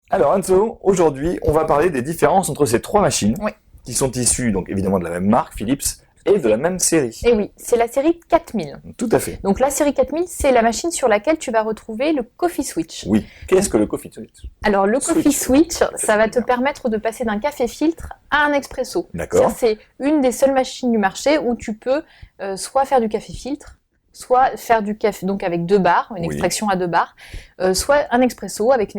Alors Anso, aujourd'hui, on va parler des différences entre ces trois machines Oui. qui sont issues donc évidemment de la même marque, Philips, et de la même série. Et oui, c'est la série 4000. Tout à fait. Donc la série 4000, c'est la machine sur laquelle tu vas retrouver le Coffee Switch. Oui. Qu'est-ce que le Coffee Switch? Alors le Coffee Switch, ça va te bien. permettre de passer d'un café filtre à un expresso. D'accord. C'est une des seules machines du marché où tu peux soit faire du café filtre, soit faire du café donc avec 2 bars, une Oui. extraction à 2 bars, soit un expresso avec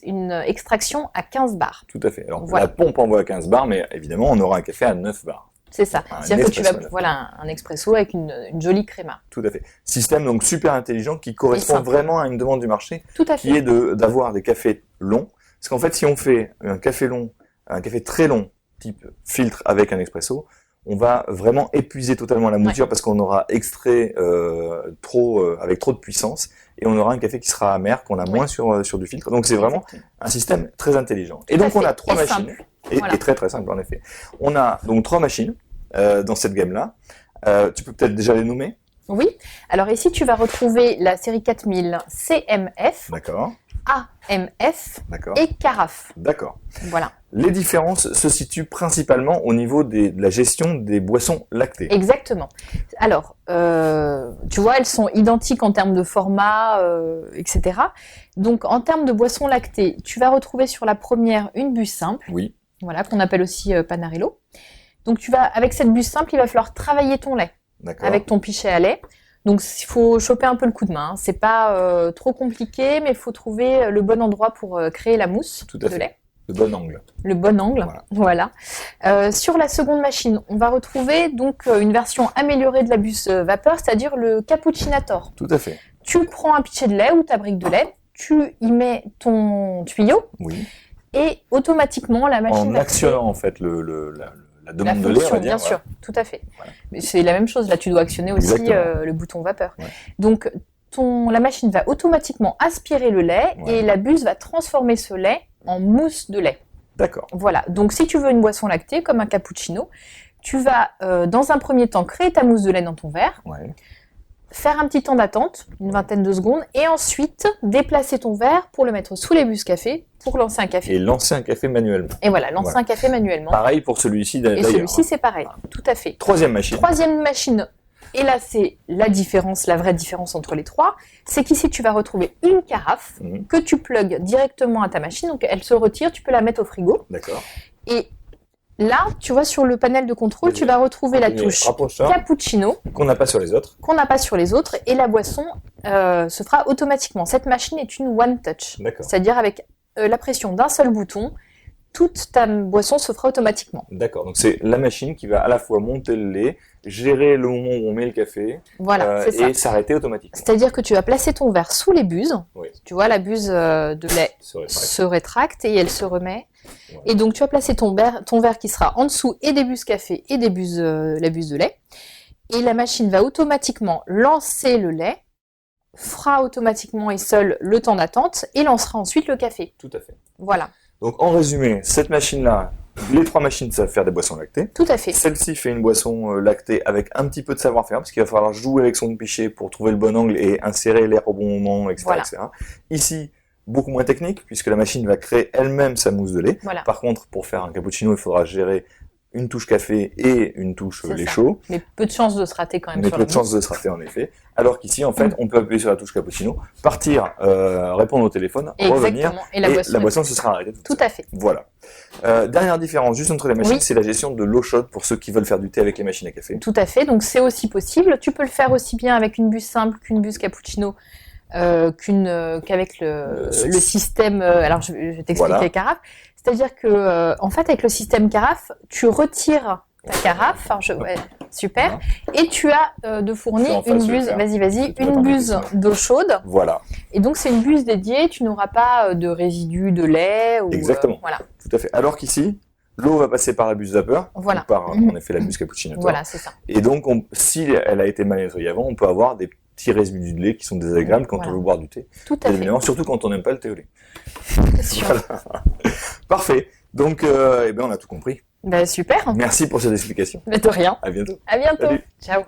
une extraction à 15 bars. Tout à fait. Alors Voilà. la pompe envoie à 15 bars, mais évidemment on aura un café à 9 bars. C'est ça. Un C'est-à-dire que tu vas espresso, là. voilà un expresso avec une jolie créma. Tout à fait. Système donc super intelligent qui correspond simple. vraiment à une demande du marché, Tout à qui fait. est d'avoir des cafés longs. Parce qu'en fait, si on fait un café très long, type filtre avec un expresso, on va vraiment épuiser totalement la mouture parce qu'on aura extrait avec trop de puissance et on aura un café qui sera amer, qu'on a moins sur du filtre. Donc c'est vraiment un système très intelligent. Et donc on a 3 machines. Simple. Et Voilà. très très simple en effet. On a donc 3 machines dans cette gamme-là. Tu peux peut-être déjà les nommer? Oui. Alors ici, tu vas retrouver la série 4000 CMF, D'accord, AMF d'accord, et Carafe. d'accord. Voilà. Les différences se situent principalement au niveau de la gestion des boissons lactées. Exactement. Alors, tu vois, elles sont identiques en termes de format, etc. Donc, en termes de boissons lactées, tu vas retrouver sur la première une buse simple, Oui, voilà, qu'on appelle aussi Panarello. Donc, avec cette buse simple, il va falloir travailler ton lait d'accord. avec ton pichet à lait. Donc, il faut choper un peu le coup de main. Hein. C'est pas trop compliqué, mais il faut trouver le bon endroit pour créer la mousse Tout à de fait. lait. Le bon angle. Le bon angle, voilà. Sur la seconde machine, on va retrouver donc une version améliorée de la buse vapeur, c'est-à-dire le cappuccinator. Tout à fait. Tu prends un pichet de lait ou ta brique de lait, tu y mets ton tuyau Oui. et automatiquement la machine En va actionnant en fait la la demande de lait, on fonction, va dire. bien sûr, tout à fait. Voilà. Mais c'est la même chose, là tu dois actionner aussi Exactement. le bouton vapeur. Ouais. Donc la machine va automatiquement aspirer le lait Ouais. et la buse va transformer ce lait en mousse de lait. D'accord. Voilà, donc si tu veux une boisson lactée, comme un cappuccino, tu vas dans un premier temps créer ta mousse de lait dans ton verre, Ouais. faire un petit temps d'attente, une vingtaine de secondes, et ensuite déplacer ton verre pour le mettre sous les buses café pour lancer un café. Et lancer un café manuellement. Et voilà, lancer Voilà. un café manuellement. Pareil pour celui-ci Et d'ailleurs. celui-ci, c'est pareil, tout à fait. Troisième machine. Troisième machine, et là c'est la différence, la vraie différence entre les trois, c'est qu'ici tu vas retrouver une carafe Mhm. que tu plugues directement à ta machine, donc elle se retire, tu peux la mettre au frigo. D'accord. Et là, tu vois, sur le panel de contrôle, Vas-y. tu vas retrouver la Et touche rapproche-toi, cappuccino qu'on n'a pas sur les autres. qu'on n'a pas sur les autres et la boisson se fera automatiquement. Cette machine est une one touch, D'accord. c'est-à-dire avec la pression d'un seul bouton, toute ta boisson se fera automatiquement. D'accord. Donc c'est la machine qui va à la fois monter le lait, gérer le moment où on met le café, Voilà, c'est ça. et s'arrêter automatiquement. C'est-à-dire que tu vas placer ton verre sous les buses. Oui. Tu vois, la buse de lait Ça aurait se rétracte et elle se remet. Voilà. Et donc, tu vas placer ton verre qui sera en dessous et des buses café et des buses, la buse de lait. Et la machine va automatiquement lancer le lait, fera automatiquement et seul le temps d'attente et lancera ensuite le café. Tout à fait. Voilà, Donc en résumé, cette machine-là, les 3 machines savent faire des boissons lactées. tout à fait. Celle-ci fait une boisson lactée avec un petit peu de savoir-faire, parce qu'il va falloir jouer avec son pichet pour trouver le bon angle et insérer l'air au bon moment, etc. Voilà. etc. Ici, beaucoup moins technique, puisque la machine va créer elle-même sa mousse de lait. Voilà. Par contre, pour faire un cappuccino, il faudra gérer une touche café et une touche C'est lait ça. chaud. Mais peu de chances de se rater quand même Mais sur peu la de chances de se rater en effet. Alors qu'ici, en fait, on peut appuyer sur la touche cappuccino, partir, répondre au téléphone, revenir, Exactement. Et la boisson, se sera arrêtée. tout à fait. Voilà. Dernière différence, juste entre les machines, Oui. c'est la gestion de l'eau chaude pour ceux qui veulent faire du thé avec les machines à café. Tout à fait. Donc, c'est aussi possible. Tu peux le faire aussi bien avec une buse simple qu'une buse cappuccino. Qu'avec le système. Alors, je vais t'expliquer Voilà. les carafes. C'est-à-dire que, en fait, avec le système carafe, tu retires ta carafe. Ouais, super. Et tu as de fourni Je suis en face, une je vais buse. le faire. Vas-y, Tu vas une t'embêter, buse sinon. d'eau chaude. Voilà, Et donc, c'est une buse dédiée. Tu n'auras pas de résidus de lait ou. Exactement. Voilà. tout à fait. Alors qu'ici, l'eau va passer par la buse vapeur, Voilà. ou par, Mhm. en effet, la buse cappuccino. Voilà, c'est ça. Et donc, si elle a été mal nettoyée avant, on peut avoir des petits résidus de lait qui sont désagréables quand Voilà. on veut boire du thé. Tout à Bien fait. évidemment, surtout quand on n'aime pas le thé au lait. C'est sûr. Voilà. Parfait. Donc, eh ben, on a tout compris. Ben, super. Merci pour cette explication. Mais de rien. À bientôt. À bientôt. Salut. Ciao.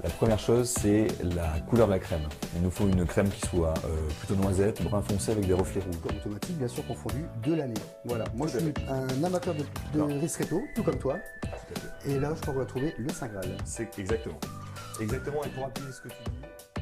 La première chose, c'est la couleur de la crème. Il nous faut une crème qui soit plutôt noisette, brun foncé avec des reflets rouges. Comme automatique, bien sûr, confondu de l'année. Voilà, moi je suis un amateur de ristretto, tout comme toi. Et là, je crois qu'on va trouver le Saint Graal. C'est exactement. Exactement, et pour appuyer ce que tu dis,